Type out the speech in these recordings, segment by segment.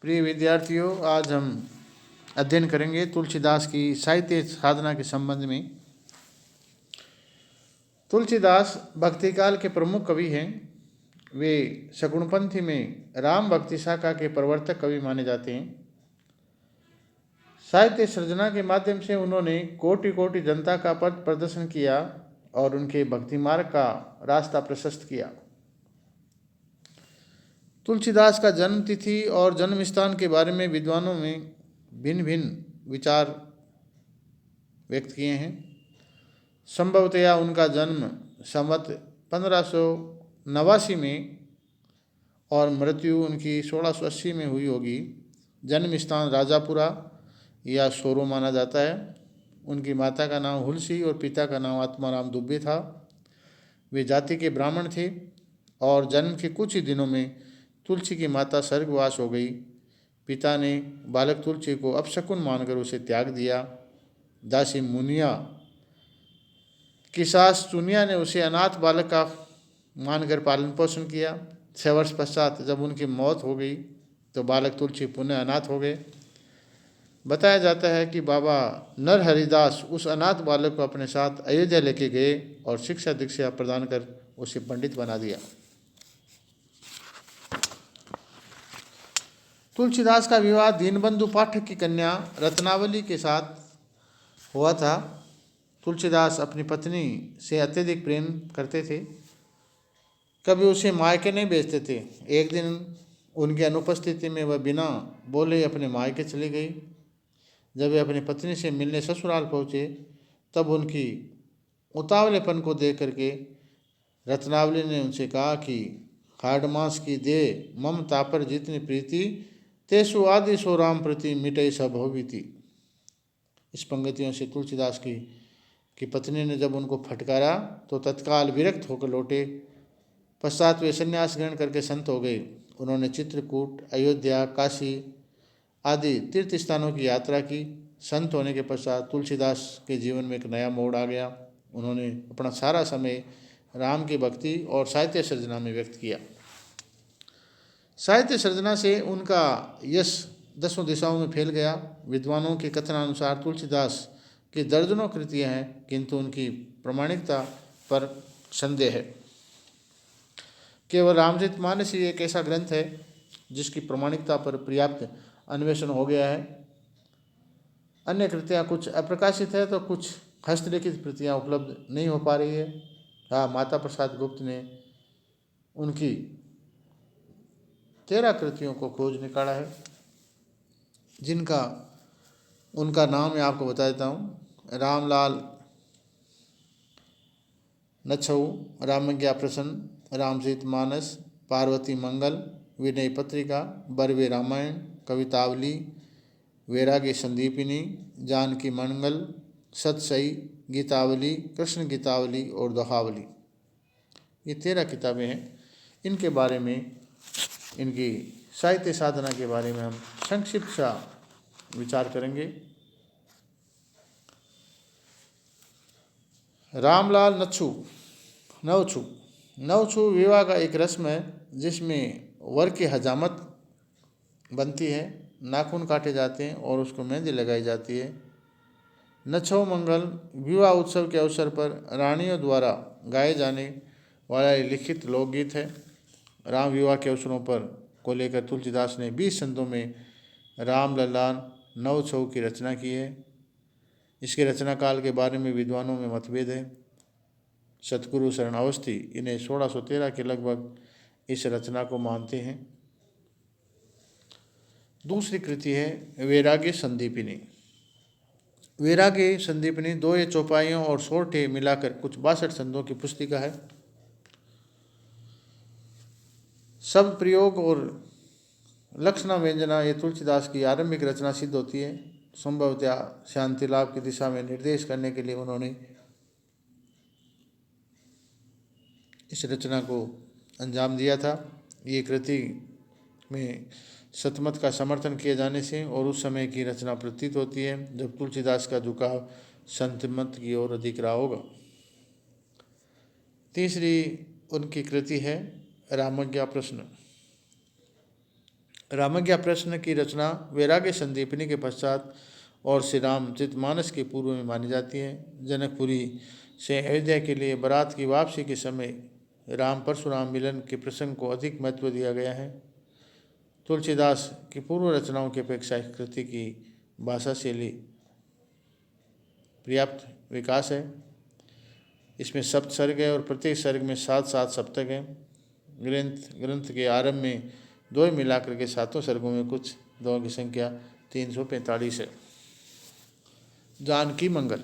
प्रिय विद्यार्थियों, आज हम अध्ययन करेंगे तुलसीदास की साहित्य साधना के संबंध में। तुलसीदास भक्ति काल के प्रमुख कवि हैं। वे सगुणपंथी में राम भक्ति शाखा के प्रवर्तक कवि माने जाते हैं। साहित्य सृजना के माध्यम से उन्होंने कोटि कोटि जनता का पथ प्रदर्शन किया और उनके भक्ति मार्ग का रास्ता प्रशस्त किया। तुलसीदास का जन्म तिथि और जन्म स्थान के बारे में विद्वानों में भिन्न भिन्न विचार व्यक्त किए हैं। संभवतया उनका जन्म संवत 1589 में और मृत्यु उनकी 1680 में हुई होगी। जन्म स्थान राजापुरा या सोरो माना जाता है। उनकी माता का नाम हुलसी और पिता का नाम आत्माराम दुबे था। वे जाति के ब्राह्मण थे और जन्म के कुछ ही दिनों में तुलसी की माता स्वर्गवास हो गई। पिता ने बालक तुलसी को अपशकुन मानकर उसे त्याग दिया। दासी मुनिया की सास चुनिया ने उसे अनाथ बालक का मानकर पालन पोषण किया। 6 वर्ष पश्चात जब उनकी मौत हो गई तो बालक तुलसी पुनः अनाथ हो गए। बताया जाता है कि बाबा नरहरिदास उस अनाथ बालक को अपने साथ अयोध्या लेके गए और शिक्षा दीक्षा प्रदान कर उसे पंडित बना दिया। तुलसीदास का विवाह दीनबंधु पाठक की कन्या रत्नावली के साथ हुआ था। तुलसीदास अपनी पत्नी से अत्यधिक प्रेम करते थे, कभी उसे मायके नहीं भेजते थे। एक दिन उनकी अनुपस्थिति में वह बिना बोले अपने मायके चली गई। जब वे अपनी पत्नी से मिलने ससुराल पहुँचे तब उनकी उतावलेपन को देख करके रत्नावली ने उनसे कहा कि हाड़ मांस की दे ममता पर जितनी प्रीति तेसु आदि सो राम प्रति मिटई सब होविति। इस पंक्तियों से तुलसीदास की पत्नी ने जब उनको फटकारा तो तत्काल विरक्त होकर लौटे। पश्चात वे संन्यास ग्रहण करके संत हो गए। उन्होंने चित्रकूट, अयोध्या, काशी आदि तीर्थ स्थानों की यात्रा की। संत होने के पश्चात तुलसीदास के जीवन में एक नया मोड़ आ गया। उन्होंने अपना सारा समय राम की भक्ति और साहित्य सृजना में व्यक्त किया। साहित्य सृजना से उनका यश दसों दिशाओं में फैल गया। विद्वानों के कथनानुसार तुलसीदास की दर्जनों कृतियाँ हैं, किंतु उनकी प्रामाणिकता पर संदेह है। केवल रामचरितमानस ही एक ऐसा ग्रंथ है जिसकी प्रामाणिकता पर पर्याप्त अन्वेषण हो गया है। अन्य कृतियाँ कुछ अप्रकाशित है तो कुछ हस्तलिखित कृतियाँ उपलब्ध नहीं हो पा रही है। हाँ, माता प्रसाद गुप्त ने उनकी 13 कृतियों को खोज निकाला है, जिनका उनका नाम मैं आपको बता देता हूँ। रामलाल नछऊ, रामज्ञा प्रसन्न, रामचरितमानस, पार्वती मंगल, विनय पत्रिका, बरवे रामायण, कवितावली, वैराग्य संदीपिनी, जानकी मंगल, सतसई, गीतावली, कृष्ण गीतावली और दोहावली। ये 13 किताबें हैं। इनके बारे में, इनकी साहित्य साधना के बारे में हम संक्षिप्त सा विचार करेंगे। रामलाल नवछू विवाह का एक रस्म है जिसमें वर की हजामत बनती है, नाखून काटे जाते हैं और उसको मेहंदी लगाई जाती है। नछौ मंगल विवाह उत्सव के अवसर पर रानियों द्वारा गाए जाने वाला लिखित लोकगीत है। राम विवाह के अवसरों पर को लेकर तुलसीदास ने 20 संतों में राम लल्लान नवछौ की रचना की है। इसके रचना काल के बारे में विद्वानों में मतभेद है। सतगुरु शरण अवस्थी इन्हें 1613 के लगभग इस रचना को मानते हैं। दूसरी कृति है वैराग्य संदीपिनी। वैराग्य संदीपिनी 2 चौपाइयों और सोरठे मिलाकर कुछ 62 संतों की पुस्तिका है। शब्द प्रयोग और लक्षणा व्यंजना ये तुलसीदास की आरंभिक रचना सिद्ध होती है। संभवतः शांति लाभ की दिशा में निर्देश करने के लिए उन्होंने इस रचना को अंजाम दिया था। ये कृति में सतमत का समर्थन किए जाने से और उस समय की रचना प्रतीत होती है जब तुलसीदास का झुकाव संतमत की ओर अधिक रहा होगा। तीसरी उनकी कृति है रामज्ञा प्रश्न। रामज्ञा प्रश्न की रचना वैराग्य संदीपनी के पश्चात और श्री रामचरितमानस के पूर्व में मानी जाती है। जनकपुरी से अयोध्या के लिए बारात की वापसी के समय राम परशुराम मिलन के प्रसंग को अधिक महत्व दिया गया है। तुलसीदास की पूर्व रचनाओं की अपेक्षा इस कृति की भाषा शैली पर्याप्त विकास है। इसमें सप्त सर्ग है और प्रत्येक सर्ग में 7-7 सप्तक हैं। ग्रंथ के आरंभ में 2 मिलाकर के 7 सर्गों में कुछ 2 की संख्या 345 है। जानकी मंगल।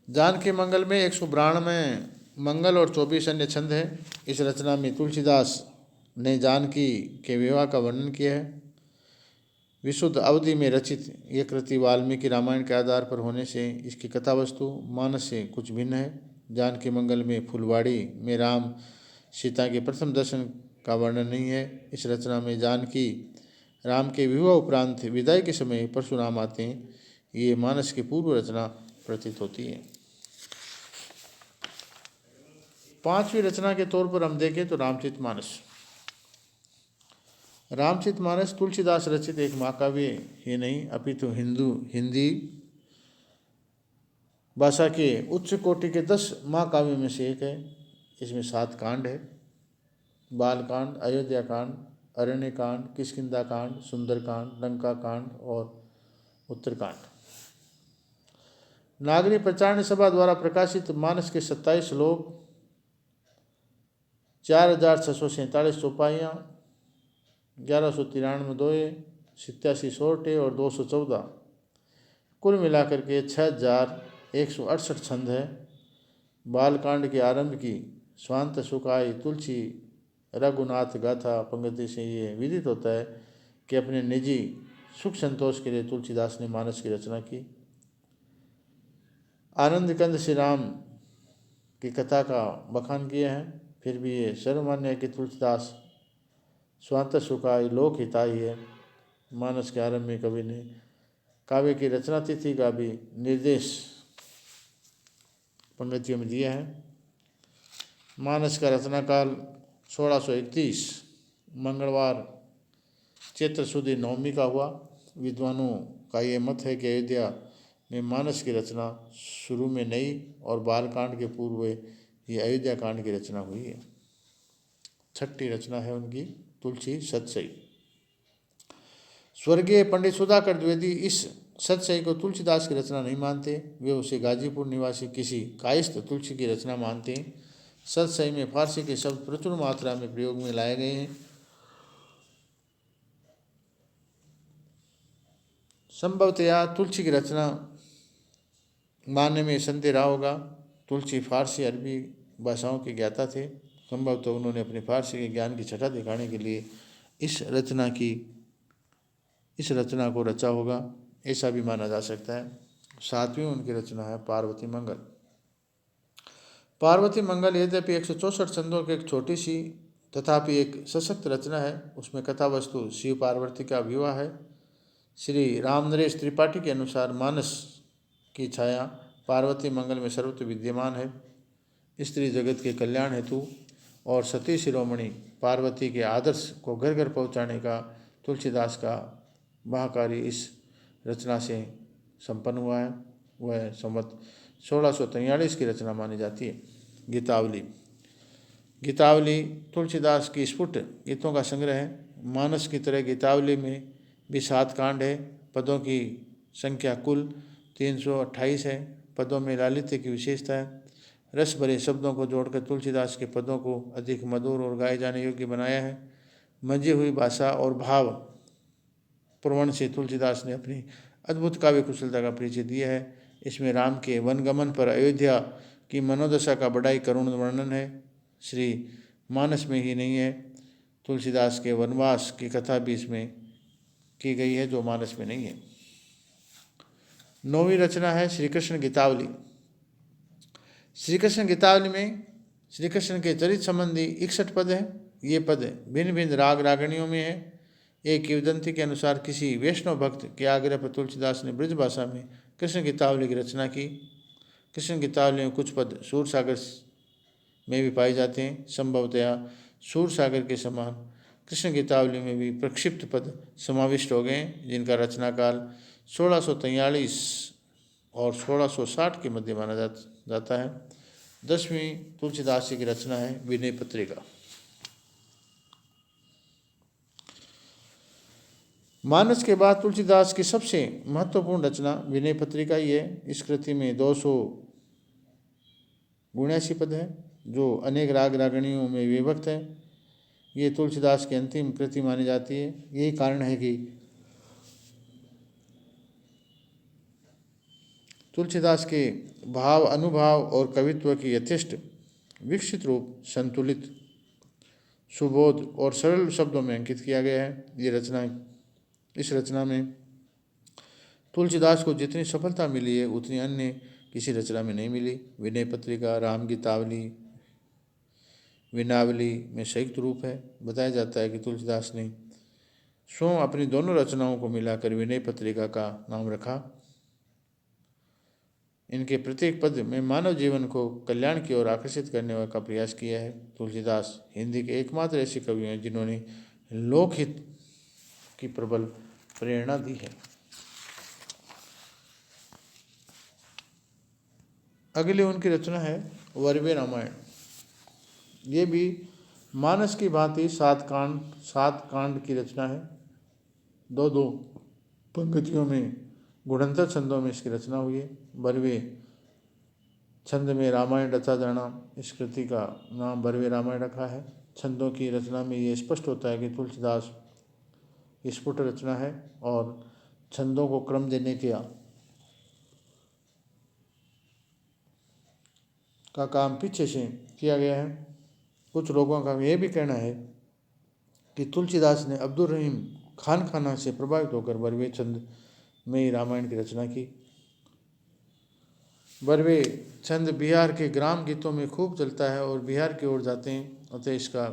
जानकी मंगल में 192 मंगल और 24 अन्य छंद हैं। इस रचना में तुलसीदास ने जानकी के विवाह का वर्णन किया है। विशुद्ध अवधि में रचित यह कृति वाल्मीकि रामायण के आधार पर होने से इसकी कथा वस्तु मानस से कुछ भिन्न है। जानकी मंगल में फुलवाड़ी में राम सीता के प्रथम दर्शन का वर्णन नहीं है। इस रचना में जानकी राम के विवाह उपरांत विदाई के समय परशुराम आते हैं। ये मानस की पूर्व रचना प्रतीत होती है। 5वीं रचना के तौर पर हम देखें तो रामचरितमानस। रामचरितमानस तुलसीदास रचित एक महाकाव्य ही नहीं अपितु हिंदी भाषा के उच्च कोटि के 10 महाकाव्यों में से एक है। इसमें 7 कांड है। बालकांड, अयोध्या कांड, अरण्य कांड, किष्किंधा कांड, सुंदर कांड, लंका कांड और उत्तरकांड। नागरी प्रचारण सभा द्वारा प्रकाशित मानस के 27 श्लोक, 4647 चौपाइयाँ, 1193 दोहे, 87 सोरठे और 214, कुल मिलाकर के 6168 छंद है। बालकांड के आरंभ की स्वांत सुखाई तुलसी रघुनाथ गाथा पंक्ति से ये विदित होता है कि अपने निजी सुख संतोष के लिए तुलसीदास ने मानस की रचना की। आनंद कंद श्री राम की कथा का बखान किया है। फिर भी ये सर्वमान्य है कि तुलसीदास स्वांत सुखाई लोक हिताई है। मानस के आरंभ में कवि ने काव्य की रचना तिथि का भी निर्देश पंक्तियों में दिया है। मानस का रचना काल 1631 मंगलवार चैत्र सुदी नवमी का हुआ। विद्वानों का ये मत है कि अयोध्या में मानस की रचना शुरू में नई और बालकांड के पूर्व ये अयोध्या कांड की रचना हुई है। 6ठी रचना है उनकी तुलसी सतसई। स्वर्गीय पंडित सुधाकर द्विवेदी इस सतसई को तुलसीदास की रचना नहीं मानते। वे उसे गाजीपुर निवासी किसी कायस्थ तुलसी की रचना मानते हैं। सतसई में फारसी के शब्द प्रचुर मात्रा में प्रयोग में लाए गए हैं। संभवतया तुलसी की रचना मानने में संदेह रहा होगा। तुलसी फारसी अरबी भाषाओं के ज्ञाता थे। संभवतः उन्होंने अपने फारसी के ज्ञान की छटा दिखाने के लिए इस रचना को रचा होगा, ऐसा भी माना जा सकता है। 7वीं उनकी रचना है पार्वती मंगल। पार्वती मंगल यद्यपि 164 छंदों की एक छोटी सी तथापि एक सशक्त रचना है। उसमें कथा वस्तु शिव पार्वती का विवाह है। श्री रामनरेश त्रिपाठी के अनुसार मानस की छाया पार्वती मंगल में सर्वत्र विद्यमान है। स्त्री जगत के कल्याण हेतु और सती शिरोमणि पार्वती के आदर्श को घर घर पहुँचाने का तुलसीदास का महाकार्य इस रचना से संपन्न हुआ है। वह संवत 1643 की रचना मानी जाती है। गीतावली। गीतावली तुलसीदास की स्फुट गीतों का संग्रह है। मानस की तरह गीतावली में भी 7 कांड है। पदों की संख्या कुल 328 है। पदों में लालित्य की विशेषता है। रस भरे शब्दों को जोड़कर तुलसीदास के पदों को अधिक मधुर और गाए जाने योग्य बनाया है। मंजी हुई भाषा और भाव प्रवण से तुलसीदास ने अपनी अद्भुत काव्य कुशलता का परिचय दिया है। इसमें राम के वनगमन पर अयोध्या की मनोदशा का बड़ा ही करुण वर्णन है। श्री मानस में ही नहीं है, तुलसीदास के वनवास की कथा भी इसमें की गई है जो मानस में नहीं है। 9वीं रचना है श्री कृष्ण गीतावली। श्री कृष्ण गीतावली में श्री कृष्ण के चरित्र संबंधी 61 पद हैं। ये पद भिन्न भिन्न राग रागणियों में है। एक किंवदंती के अनुसार किसी वैष्णव भक्त के आग्रह पर तुलसीदास ने ब्रज भाषा में कृष्ण गीतावली की रचना की। कृष्ण गीतावली में कुछ पद सूरसागर में भी पाए जाते हैं। संभवतया सूरसागर के समान कृष्ण गीतावली में भी प्रक्षिप्त पद समाविष्ट हो गए, जिनका रचना काल 1643 और 1660 के मध्य माना जाता है। 10वीं तुलसीदास जी की रचना है विनय पत्रिका। मानस के बाद तुलसीदास की सबसे महत्वपूर्ण रचना विनय पत्रिका ही है। इस कृति में 279 पद है, जो अनेक राग रागणियों में विभक्त है। ये तुलसीदास की अंतिम कृति मानी जाती है। यही कारण है कि तुलसीदास के भाव, अनुभाव और कवित्व की यथेष्ट विकसित रूप संतुलित, सुबोध और सरल शब्दों में अंकित किया गया है। इस रचना में तुलसीदास को जितनी सफलता मिली है, उतनी अन्य किसी रचना में नहीं मिली। विनय पत्रिका, राम गीतावली, विनावली में संयुक्त रूप है। बताया जाता है कि तुलसीदास ने स्वयं अपनी दोनों रचनाओं को मिलाकर विनय पत्रिका का नाम रखा। इनके प्रत्येक पद में मानव जीवन को कल्याण की ओर आकर्षित करने का प्रयास किया है। तुलसीदास हिंदी के एकमात्र ऐसे कवि हैं जिन्होंने लोकहित की प्रबल प्रेरणा दी है। अगली उनकी रचना है वर्वे रामायण। ये भी मानस की भांति 7 कांड की रचना है। 2 पंक्तियों में गुणंतर छंदों में इसकी रचना हुई है। बरवे छंद में रामायण रचा जाना, इस कृति का नाम बरवे रामायण रखा है। छंदों की रचना में ये स्पष्ट होता है कि तुलसीदास स्फुट रचना है और छंदों को क्रम देने का काम पीछे से किया गया है। कुछ लोगों का यह भी कहना है कि तुलसीदास ने अब्दुल रहीम खाना से प्रभावित होकर बरवे छंद में ही रामायण की रचना की। बरवे छंद बिहार के ग्राम गीतों में खूब चलता है और बिहार की ओर जाते हैं, अतः इसका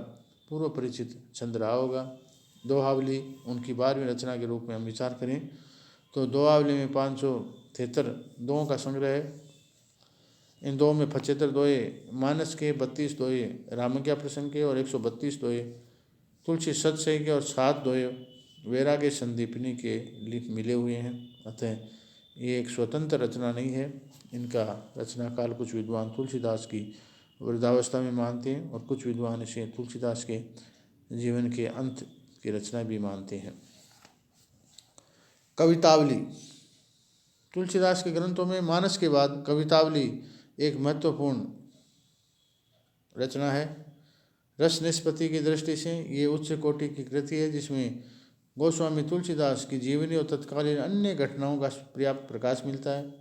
पूर्व परिचित छंद रहा होगा। दोहावली उनकी 12वीं रचना के रूप में हम विचार करें तो दोहावली में 573 दोहों का संग्रह है। इन दोहों में 75 दोहे मानस के, 32 दोहे रामज्ञा प्रसंग के और 132 दोहे तुलसी सतसई के और 7 दोहे वैराग्य संदीपनी के मिले हुए हैं। अतः ये एक स्वतंत्र रचना नहीं है। इनका रचना काल कुछ विद्वान तुलसीदास की वृद्धावस्था में मानते हैं और कुछ विद्वान इसे तुलसीदास के जीवन के अंत की रचना भी मानते हैं। कवितावली तुलसीदास के ग्रंथों में मानस के बाद कवितावली एक महत्वपूर्ण रचना है। रस निष्पत्ति की दृष्टि से ये उच्च कोटि की कृति है, जिसमें गोस्वामी तुलसीदास की जीवनी और तत्कालीन अन्य घटनाओं का पर्याप्त प्रकाश मिलता है।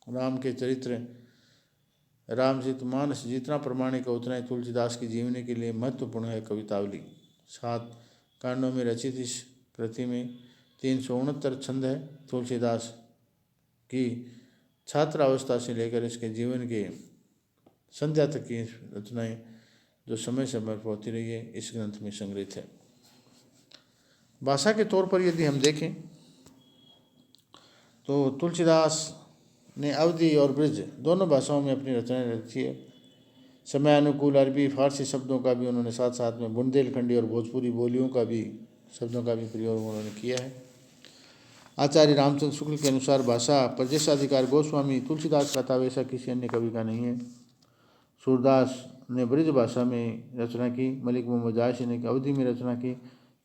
राम के चरित्र रामचरित मानस जितना प्रमाणिक है, उतना ही तुलसीदास की जीवनी के लिए महत्वपूर्ण है। कवितावली 7 कांडों में रचित इस कृति में 369 छंद है। तुलसीदास की छात्रावस्था से लेकर इसके जीवन के संध्या तक की रचनाएं जो समय समय पर होती रही है, इस ग्रंथ में संग्रहित है। भाषा के तौर पर यदि हम देखें तो तुलसीदास ने अवधी और ब्रज दोनों भाषाओं में अपनी रचनाएं रची है। समय अनुकूल अरबी फारसी शब्दों का भी उन्होंने साथ साथ में बुंदेलखंडी और भोजपुरी बोलियों का भी शब्दों का भी प्रयोग उन्होंने किया है। आचार्य रामचंद्र शुक्ल के अनुसार भाषा प्रदेशाधिकार गोस्वामी तुलसीदास का था, वैसा किसी अन्य कवि का नहीं है। सूरदास ने ब्रज भाषा में रचना की, मलिक मोहम्मद जायसी ने अवधी में रचना की,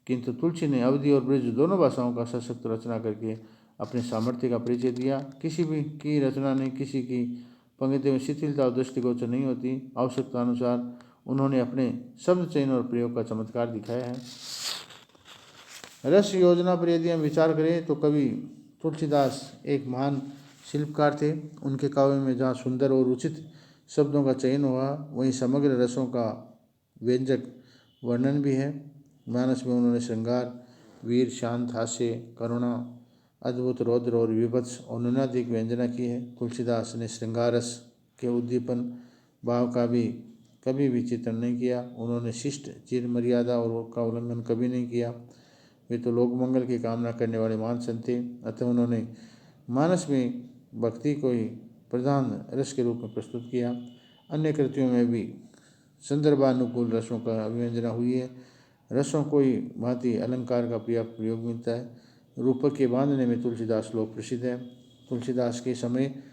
किंतु तुलसी ने अवधी और ब्रज दोनों भाषाओं का सशक्त रचना करके अपने सामर्थ्य का परिचय दिया। किसी भी की रचना ने किसी की पंक्ति में शिथिलता और दृष्टिगोचर नहीं होती। आवश्यकता अनुसार उन्होंने अपने शब्द चयन और प्रयोग का चमत्कार दिखाया है। रस योजना पर यदि हम विचार करें तो कवि तुलसीदास एक महान शिल्पकार थे। उनके काव्य में जहाँ सुंदर और उचित शब्दों का चयन हुआ, वहीं समग्र रसों का व्यंजक वर्णन भी है। मानस में उन्होंने श्रृंगार, वीर, शांत, हास्य, करुणा, अद्भुत, रौद्र और विभत्स और न्यूनाधिक व्यंजना की है। तुलसीदास ने श्रृंगार रस के उद्दीपन भाव का भी कभी भी चित्रण नहीं किया। उन्होंने शिष्ट चिर मर्यादा और का उल्लंघन कभी नहीं किया। वे तो लोक मंगल की कामना करने वाले महान संत थे। अतः उन्होंने मानस में भक्ति को ही प्रधान रस के रूप में प्रस्तुत किया। अन्य कृतियों में भी संदर्भानुकूल रसों का अभिव्यंजना हुई है। रसों को ही भांति अलंकार का प्रयोग मिलता है। रूपक के बांधने में तुलसीदास श्लोक प्रसिद्ध है। तुलसीदास के समय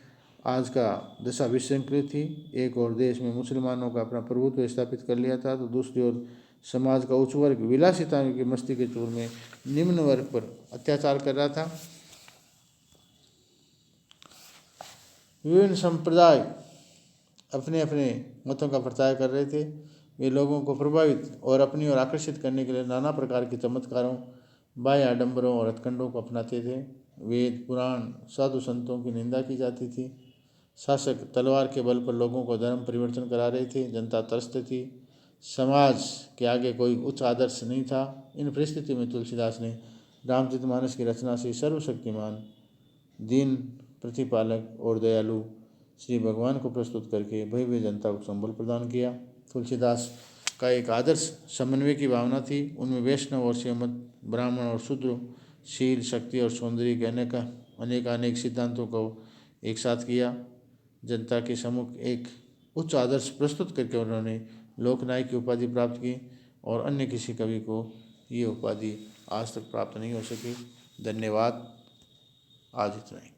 आज का दशा विसंकृत थी। एक और देश में मुसलमानों का अपना प्रभुत्व स्थापित कर लिया था, तो दूसरी ओर समाज का उच्च वर्ग विलासिता की मस्ती के चूर में निम्न वर्ग पर अत्याचार कर रहा था। विभिन्न संप्रदाय अपने अपने मतों का प्रचार कर रहे थे। वे लोगों को प्रभावित और अपनी ओर आकर्षित करने के लिए नाना प्रकार के चमत्कारों, बाह्य आडंबरों और हथकंडों को अपनाते थे। वेद, पुराण, साधु संतों की निंदा की जाती थी। शासक तलवार के बल पर लोगों को धर्म परिवर्तन करा रहे थे। जनता तरसती थी। समाज के आगे कोई उच्च आदर्श नहीं था। इन परिस्थितियों में तुलसीदास ने रामचरितमानस की रचना से सर्वशक्तिमान, दीन प्रतिपालक और दयालु श्री भगवान को प्रस्तुत करके भव्य जनता को संबल प्रदान किया। तुलसीदास का एक आदर्श समन्वय की भावना थी। उनमें वैष्णव और श्रीमत, ब्राह्मण और शूद्र, शील, शक्ति और सौंदर्य के अनेक सिद्धांतों को एक साथ किया। जनता के सम्मुख एक उच्च आदर्श प्रस्तुत करके उन्होंने लोकनायक की उपाधि प्राप्त की और अन्य किसी कवि को ये उपाधि आज तक प्राप्त नहीं हो सकी। धन्यवाद। आज इतना ही।